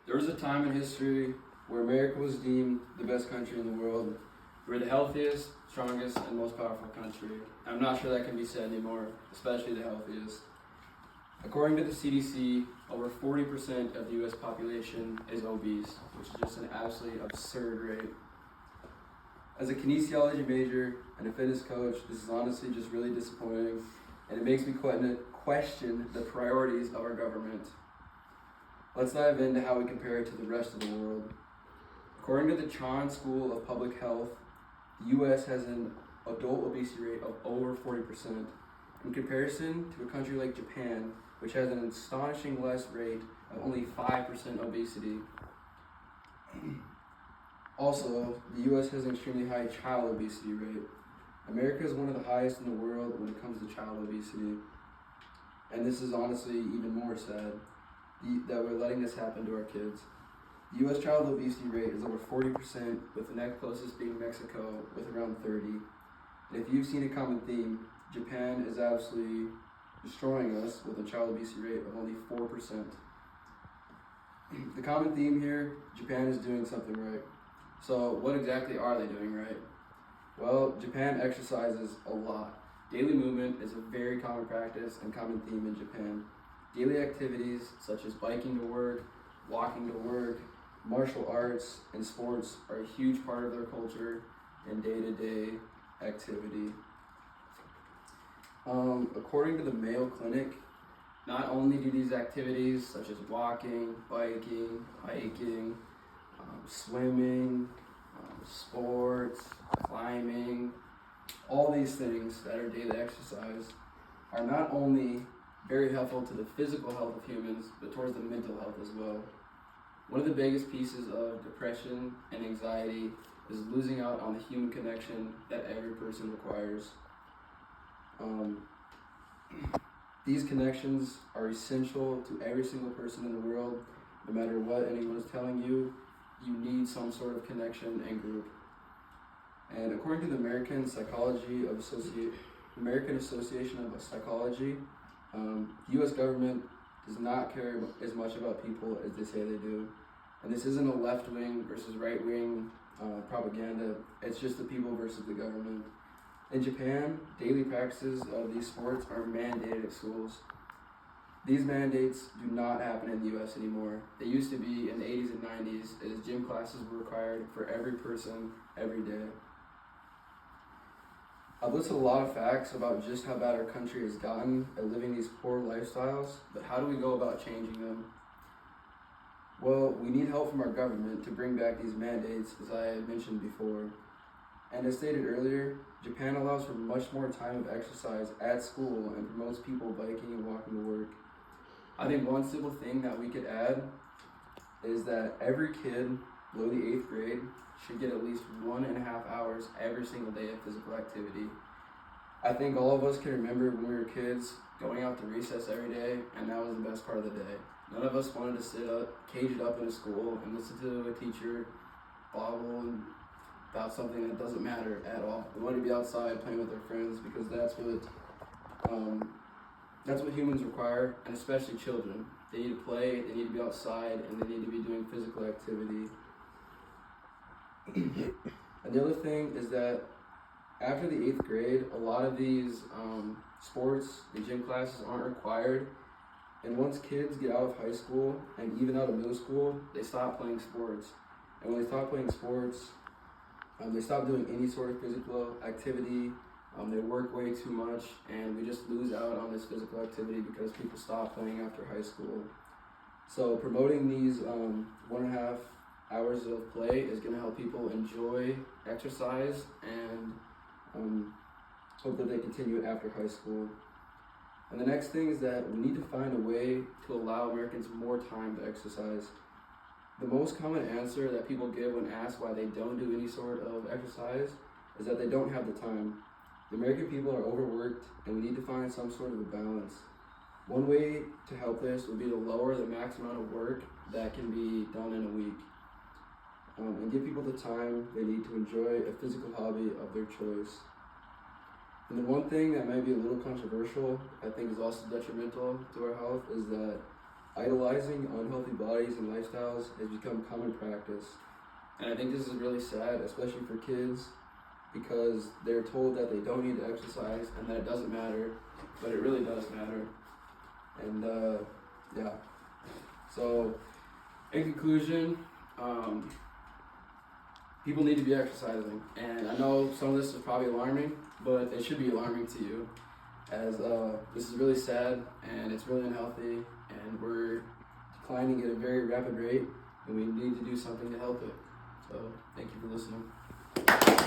There was a time in history where America was deemed the best country in the world. We're the healthiest, strongest, and most powerful country. I'm not sure that can be said anymore, especially the healthiest. According to the CDC, over 40% of the US population is obese, which is just an absolutely absurd rate. As a kinesiology major and a fitness coach, this is honestly just really disappointing, and it makes me question the priorities of our government. Let's dive into how we compare it to the rest of the world. According to the Chan School of Public Health, the US has an adult obesity rate of over 40%, in comparison to a country like Japan, which has an astonishing less rate of only 5% obesity. Also, the US has an extremely high child obesity rate. America is one of the highest in the world when it comes to child obesity. And this is honestly even more sad, that we're letting this happen to our kids. The US child obesity rate is over 40%, with the next closest being Mexico with around 30%. And if you've seen a common theme, Japan is absolutely destroying us with a child obesity rate of only 4%. The common theme here, Japan is doing something right. So what exactly are they doing right? Well, Japan exercises a lot. Daily movement is a very common practice and common theme in Japan. Daily activities such as biking to work, walking to work, martial arts, and sports are a huge part of their culture and day-to-day activity. According to the Mayo Clinic, not only do these activities such as walking, biking, hiking, swimming, sports, climbing, all these things that are daily exercise are not only very helpful to the physical health of humans, but towards the mental health as well. One of the biggest pieces of depression and anxiety is losing out on the human connection that every person requires. These connections are essential to every single person in the world. No matter what anyone is telling you, you need some sort of connection and group. And according to the American Association of Psychology, the U.S. government does not care as much about people as they say they do. And this isn't a left-wing versus right-wing propaganda. It's just the people versus the government. In Japan, daily practices of these sports are mandated at schools. These mandates do not happen in the U.S. anymore. They used to be in the 80s and 90s, as gym classes were required for every person, every day. I've listed a lot of facts about just how bad our country has gotten at living these poor lifestyles, but how do we go about changing them? Well, we need help from our government to bring back these mandates, as I had mentioned before. And as stated earlier, Japan allows for much more time of exercise at school and promotes people biking and walking to work. I think one simple thing that we could add is that every kid below the 8th grade should get at least 1.5 hours every single day of physical activity. I think all of us can remember when we were kids going out to recess every day, and that was the best part of the day. None of us wanted to sit up, caged up in a school and listen to a teacher babble about something that doesn't matter at all. We wanted to be outside playing with our friends because that's what humans require, and especially children. They need to play, they need to be outside, and they need to be doing physical activity. And the other thing is that after the 8th grade, a lot of these sports, the gym classes aren't required. And once kids get out of high school and even out of middle school, they stop playing sports. And when they stop playing sports, they stop doing any sort of physical activity. They work way too much, and we just lose out on this physical activity because people stop playing after high school. So promoting these 1.5 hours of play is going to help people enjoy exercise and hope that they continue it after high school. And the next thing is that we need to find a way to allow Americans more time to exercise. The most common answer that people give when asked why they don't do any sort of exercise is that they don't have the time. The American people are overworked, and we need to find some sort of a balance. One way to help this would be to lower the max amount of work that can be done in a week, and give people the time they need to enjoy a physical hobby of their choice. And the one thing that might be a little controversial, I think is also detrimental to our health, is that idolizing unhealthy bodies and lifestyles has become common practice. And I think this is really sad, especially for kids, because they're told that they don't need to exercise and that it doesn't matter, but it really does matter. And yeah. So, in conclusion, people need to be exercising. And I know some of this is probably alarming, but it should be alarming to you, as this is really sad and it's really unhealthy, and we're declining at a very rapid rate, and we need to do something to help it. So, thank you for listening.